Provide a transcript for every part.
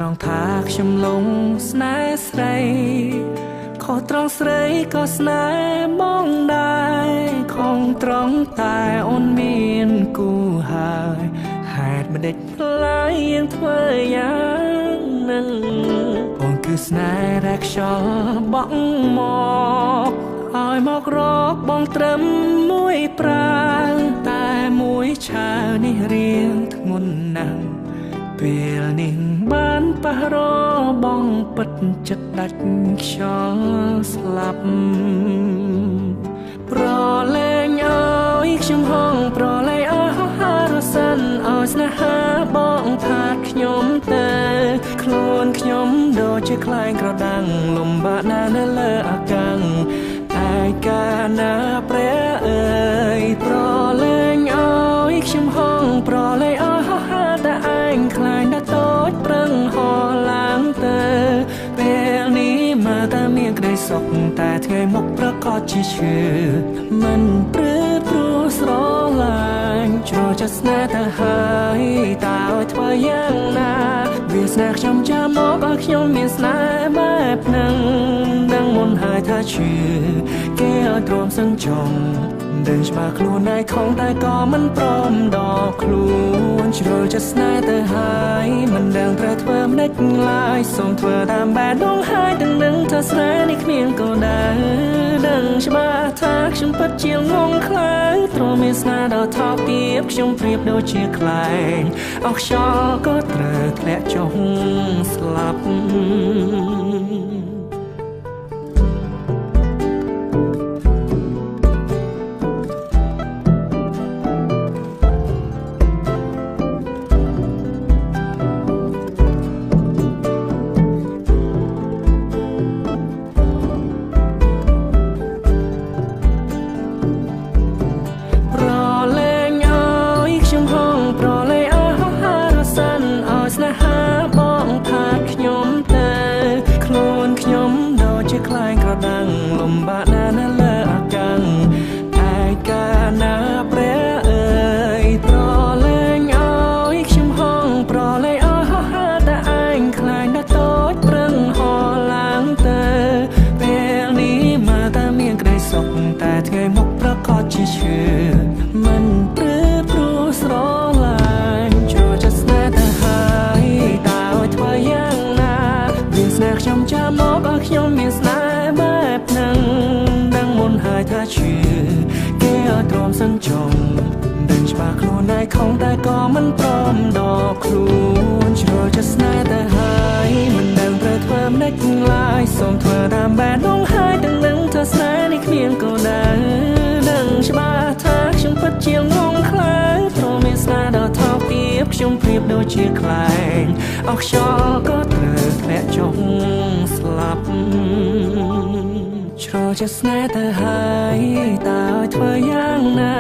ត្រង់ថាខ្ញុំលងស្នេហ៍ស្រីខុសត្រង់ស្រីក៏ស្នេហ៍បងដែរខំត្រង់តែអូនមានគូហើយហេតុមិនដេចផ្លាយយើងធ្វើយ៉ាងនឹងអូនគឺស្នេហ៍រែកខ្យល់បក់មកឲ្យមករកបងត្រឹមមួយប្រាតែមួយឆាវនេះរៀងធ្ងន់ណាស់ពេលនេះបានប៉ះរបងពិតចិត្តដាច់ខ្យល់ស្លាប់ប្រលែងឲ្យខ្ញុំហងប្រលែងឲ្យហារសិនឲ្យស្នេហាបងថាខ្ញុំទៅខ្លួនខ្ញុំដូចជាខ្លែងក្រដាំងលំបាកណាស់នៅលើអាកាំងឯកាណាព្រះអើយប្រលែងឲ្យខ្ញុំហងប្រលែងឲ្យហាតែឯងខ្លាញ់ដល់តូចប្រឹងហោឡើងទៅពេលនេះមកតែមានក្តីសុខតែថ្ងៃមុខប្រកាសជាឈឺមិនព្រឺព្រោះស្រឡាញ់ជ្រោះចិត្តស្នេហ៍ទៅហើយតើឲ្យធ្វើយ៉ាងណាវាស្នេហ៍ខ្ញុំចាំមកឲ្យខ្ញុំមានស្នេហ៍បែបហ្នឹងដឹងមុនហើយថាឈឺគេឲ្យទ្រាំសឹងចង់ដឹងច្បាស់ខ្លួនឯងខំតែក៏មិនព្រមដល់ខ្លួនជ្រុលចិត្តស្នេហ៍ទៅហើយមិនដឹងត្រូវធ្វើមិនដេចឡើយសូមធ្វើតាមបែបដងហើយទាំងនឹងថាស្នេហ៍នេះគ្មានគោលដៅដឹងច្បាស់ថាខ្ញុំពិតជាងងខ្លាំងទ្រាំមានស្នេហ៍ដល់ថោកទាបខ្ញុំប្រៀបដូចជាខ្លែងអស់ខ្យល់ក៏ត្រូវធ្លាក់ចុះស្លាប់មិនព្រឺព្រោះស្រឡាញ់ចូលចិត្តស្នេហ៍ទៅហើយតើឲ្យធ្វើយ៉ាងណាវាស្នេហ៍ខ្ញុំចាំមកឲ្យខ្ញុំមានស្នេហ៍បែបហ្នឹងដឹងមុនហើយថាឈឺគេឲ្យទ្រាំសឹងចង់ដឹងច្បាស់ខ្លួនឯងខំតែក៏មិនព្រមដល់ខ្លួនជ្រុលចិត្តស្នេហ៍ទៅហើយមិនដឹងត្រូវធ្វើមិនដេចឡើយសូមធ្វើតាមបែបដងហើយទាំងនឹងថាស្នេហ៍នេះគ្មានគោលដៅដឹងច្បាស់ថាខ្ញុំពិតជាងងខ្លាំងព្រមមានស្នេហ៍ដល់ថោកទាបខ្ញុំប្រៀបដូចជាខ្លែងអស់ខ្យល់ក៏ត្រូវធ្លាក់ចុះស្លាប់ជ្រោះចិត្តស្នេហ៍ទៅហើយតើឲ្យធ្វើយ៉ាងណា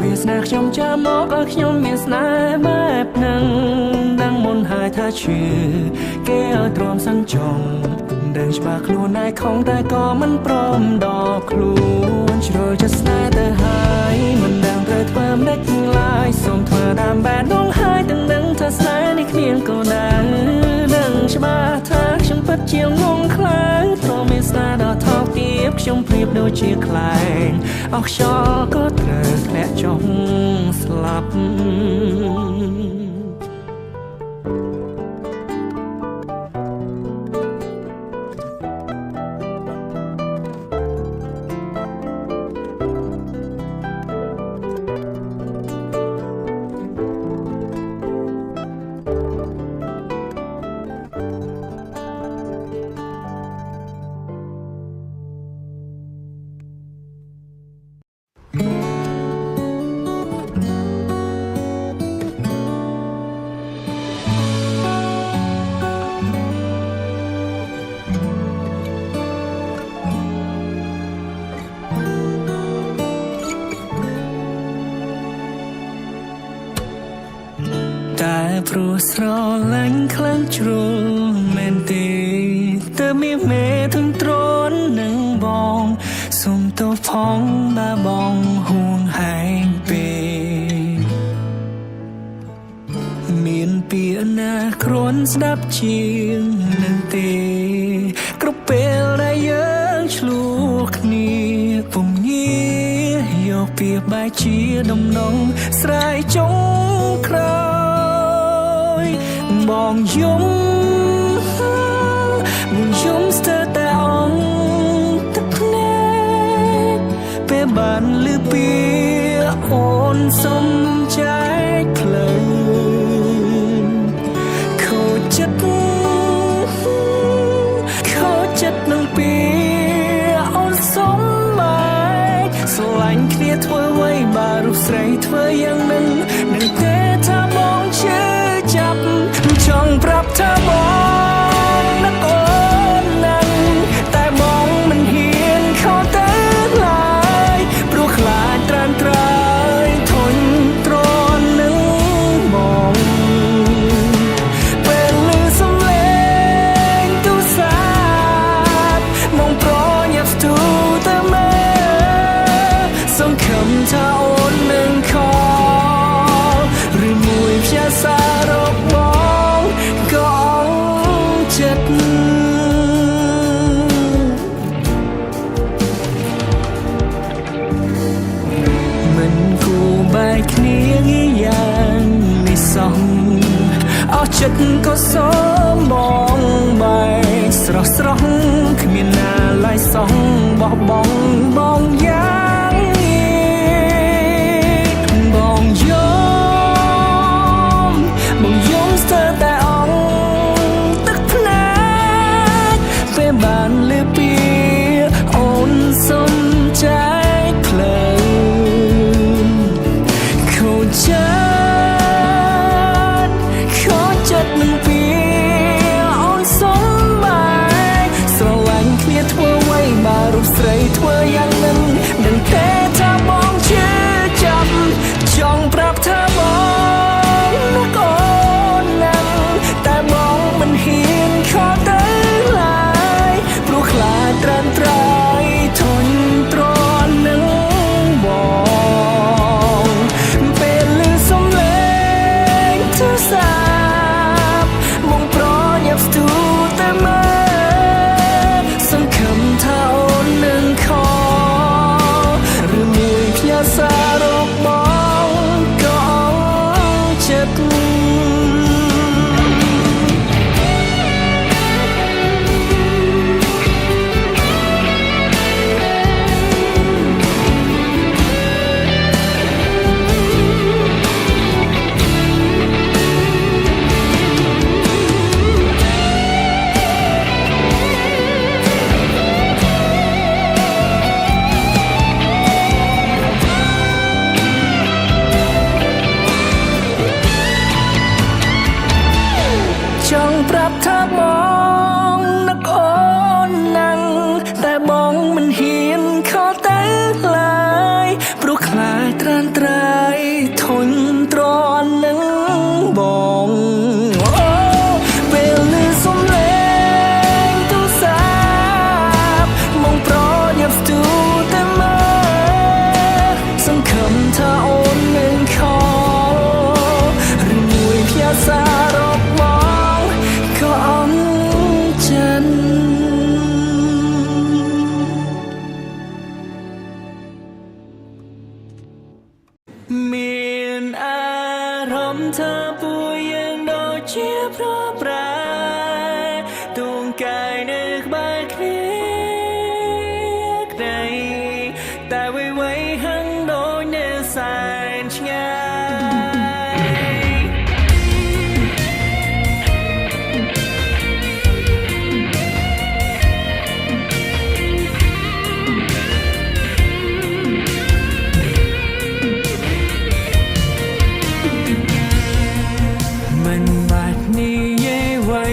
វាស្នេហ៍ខ្ញុំចាំមកឲ្យខ្ញុំមានស្នេហ៍បែបហ្នឹងដឹងមុនហើយថាឈឺគេឲ្យទ្រាំសឹងចង់ដឹងច្បាស់ខ្លួនឯងខំតែក៏មិនព្រមដល់ខ្លួនជ្រុលចិត្តស្នេហ៍ទៅហើយមិនដឹងត្រូវធ្វើមិនដេចឡើយសូមធ្វើតាមបែបដងហើយទាំងនឹងថាស្នេហ៍នេះគ្មានគោលដៅដឹងច្បាស់ថាខ្ញុំពិតជាងងខ្លាំងព្រមមានស្នេហ៍ដល់ថោកទាបខ្ញុំប្រៀបដូចជាខ្លែងអស់ខ្យល់ក៏ត្រូវធ្លាក់ចុះស្លាប់តែព្រោះស្រឡាញ់ខ្លាំងជ្រុលមែនទេទើបមានមេទុំទ្រននឹងបងសុំទោសផងបើបងហួងហែងពេកមានពាក្យណាគ្រាន់ ស្ដាប់ជាងនឹងទេគ្រប់ពេលដែលយើងឆ្លោះគ្នាពុំងាយកពីបែកជាដំណងស្រ័យចុងក្រោយបងយំស្ទើរតែអងទឹកភ្នែកពេលបានលឺពីអូនសុំចែកផ្លូវខូចចិត្តនឹងពីអូនសុំមកស្រឡាញ់គ្នាធ្វើអ្វីបើរូបស្រីធ្វើយ៉ាងនឹងទេថាបងជឿចាប់ចង់ប្រាប់ថាបងនឹកអូននឹងតែបងមិនហ៊ានខកទៅឡើយព្រោះខ្លាចត្រានត្រើយធុញទ្រាន់នឹងបងពេលឮសំឡេងទូរស័ព្ទមកប្រញាប់ស្ទុះទៅមើលសង្ឃឹមថាអូននឹងខកឬមួយផ្ញើសាររកបងក៏ចិត្តមិនគួរបែកគ្នាងាយយ៉ាងនេះសោះអស់ចិត្តក៏សូមបងបែកស្រស់គ្មានណាឡើយសោះបោះបង់បងយ៉ាងបងយំស្ទើរតែអងទឹកភ្នែកពេលបានលឺពីអូនសុំចែកផ្លូវខូចចិត្តនឹងពីអូនសុំមកស្រឡាញ់គ្នាធ្វើអ្វីបើរូបស្រីធ្វើយ៉ាងនឹងទេថាបងជឿចាប់ចង់ប្រាប់ថាបងនឹកអូននឹងតែបងមិនហ៊ានខកទៅឡើយព្រោះខ្លាចត្រានត្រើយធុញទ្រាន់នឹងបងពេលឮសំឡេងទូរស័ព្ទមកប្រញាប់ស្ទុះទៅមើលសង្ឃឹមថាអូននឹងខកឬមួយផ្ញើសាររកបងក៏ចិត្តចង់ប្រាប់ថាបងនឹកអូននឹងតែបងមិនហ៊ានខកទៅឡើយព្រោះខ្លាចត្រានត្រើយធុញទ្រាន់នឹងបងអូពេលឮសំឡេងទូរស័ព្ទមកប្រញាប់ស្ទុះទៅមើលសង្ឃឹមថាអូននឹងខកឬមួយផ្ញើសាររកបងក៏ចិត្តមានអារម្មណ៍ថាពួកយើងដូចជាប្រប្រែទូងកាយនៅក្បែរគ្នាក្ដីតែអ្វីហឹងដូចនៅសែនឆ្ងាយមិនបាច់និយាយអ្វី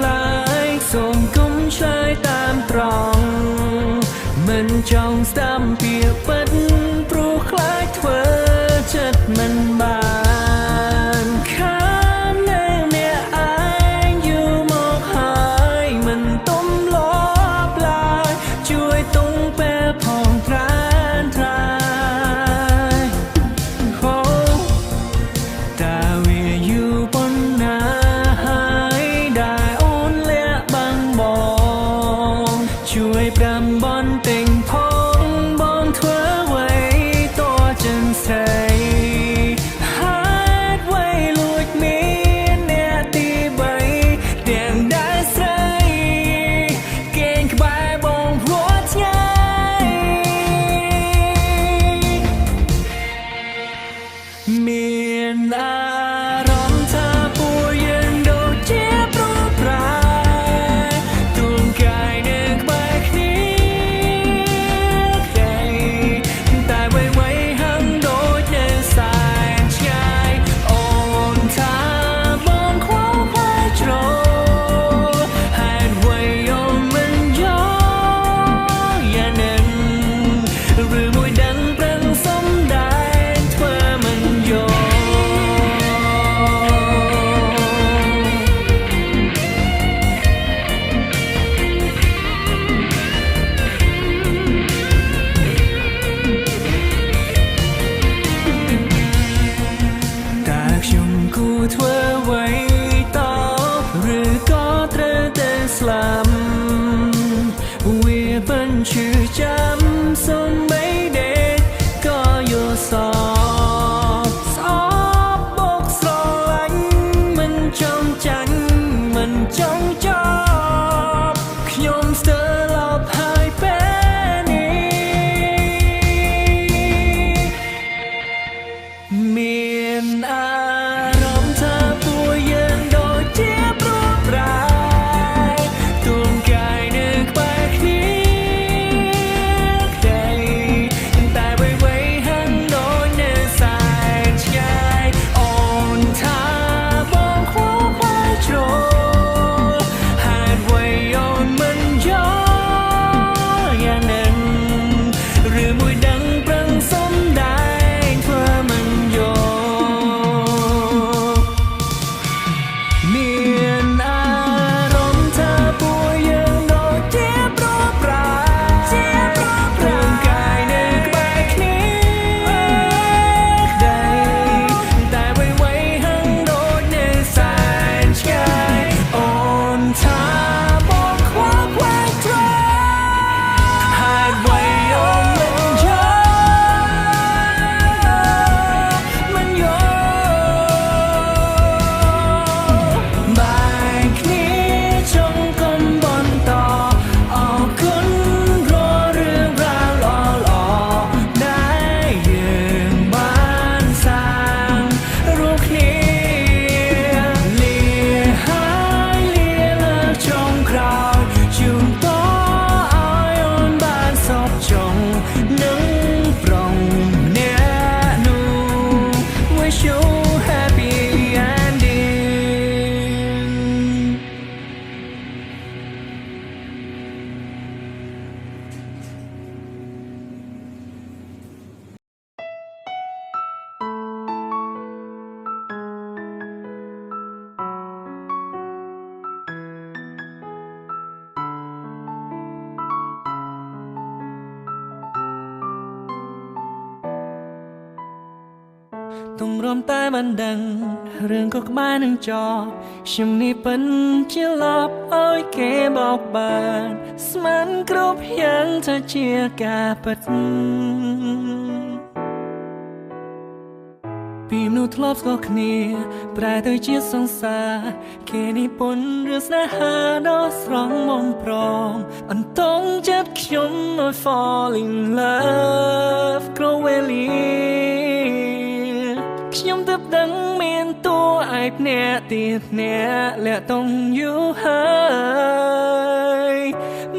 ឡើយសូមកុំឆ្លើយតាមត្រង់មិនចង់ស្ដាប់ពាក្យពិតព្រោះខ្លាចធ្វើចិត្តមិន ต้องรวมតែបានដឹងរឿងក៏ក្បែរនឹងចប់ខ្ញុំនេះពិនជាលប់ឲ្យគេបោកបានស្មានគ្រប់យ៉ាងថាជាការពិតពីមនុស្សធ្លាប់ស្គាល់គ្នាប្រែទៅជាសង្សារគេនេះពន់ឬស្នេហាដ៏ស្រស់បំព្រងអន្តងចិត្តខ្ញុំឲ្យ fall in love ក្រវេលាខ្ញុំទើបដឹងមានតួឯកអ្នកទៀតអ្នកលាក់តុងយូរហើយ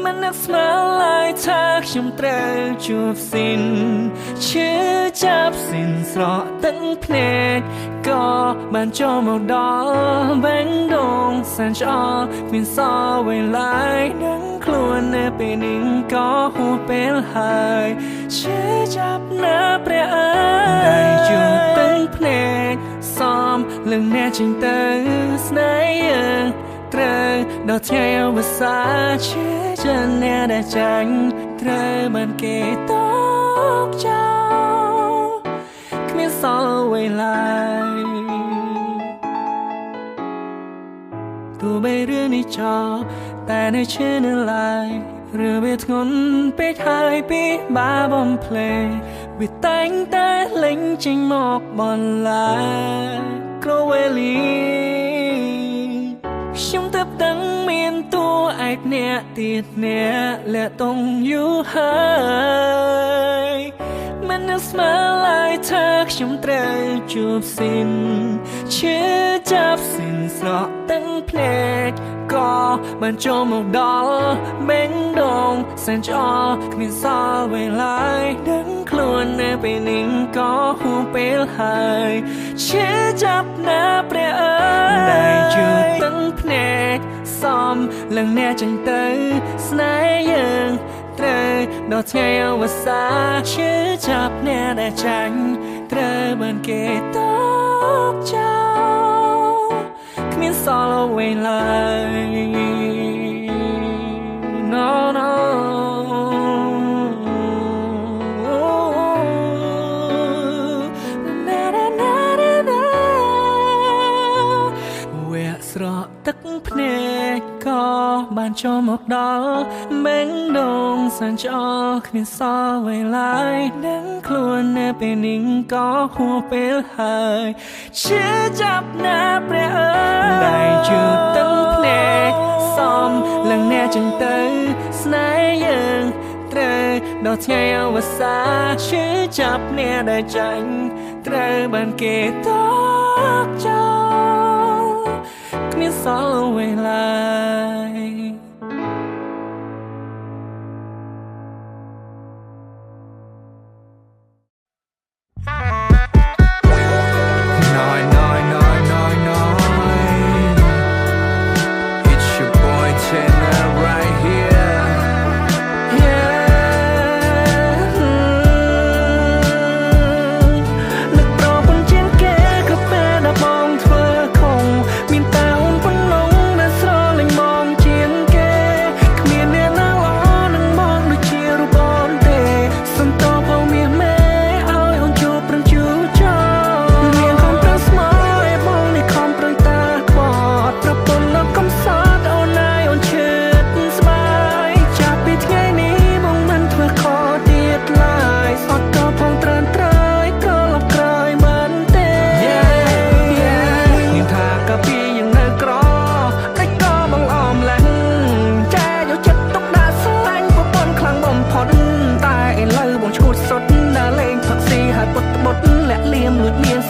មិននឹកស្មានឡើយថាខ្ញុំត្រូវជួបស៊ីនឈឺចាប់ស៊ីនស្រក់ទឹកភ្នែកក៏បានចូលមកដល់បេងដូងសានឆ្អល់គ្មានសល់អ្វីឡើយនឹងខ្លួននៅពេលនេះក៏ហួសពេលហើយឈឺចាប់ណាព្រះអើយតែជួបទឹកភ្នែកសំលឹងអ្នកចេញទៅស្នេហ៍យើងត្រូវដល់ថ្ងៃអវសានឈឺចិត្តអ្នកដែលចាញ់ត្រូវបានគេតបចោលគ្មានសល់អ្វីឡើយទោះបីរឿងនេះចប់តែនៅឈឺនៅឡើយរឿងវាធ្ងន់ពេកហើយពីបាបំភ្លេចវាតែងតែលេងចេញមកបន្លាក្រវេលាខ្ញុំទើបដឹងមានតួឯកអ្នកទៀតអ្នកលាក់តុងយូរហើយមិននឹកស្មានឡើយថាខ្ញុំត្រូវជួបស៊ីនឈឺចាប់ស៊ីនស្រក់ទឹកភ្នែកក៏បានចូលមកដល់បេងដូងសែនឆ្អល់គ្មានសល់អ្វីឡើយដឹងខ្លួននៅពេលនេះក៏ហួសពេលហើយឈឺចាប់ណាព្រះអើយតែជួបទឹកភ្នែកសំលឹងអ្នកចេញទៅស្នេហ៍យើងត្រូវដល់ថ្ងៃអវសានឈឺចាប់អ្នកដែលចាញ់ត្រូវបានគេតបចោលគ្មានសល់អ្វីឡើយ No no na na na na វាស្រក់ទឹកភ្នែកក៏បានចូលមកដល់បេងដូងសានឆ្អល់គ្មានសល់អ្វីឡើយនឹងខ្លួននៅពេលនេះក៏ហួសពេលហើយឈឺចាប់ណាព្រះអើយតែជួបទឹកភ្នែកសំលឹងអ្នកចេញទៅស្នេហ៍យើងត្រូវដល់ថ្ងៃអវសានឈឺចាប់អ្នកដែលចាញ់ត្រូវបានគេតបចោលគ្មានសល់អ្វីឡើយ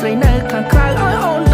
ស្រីនៅខាងក្រៅឲ្យអូន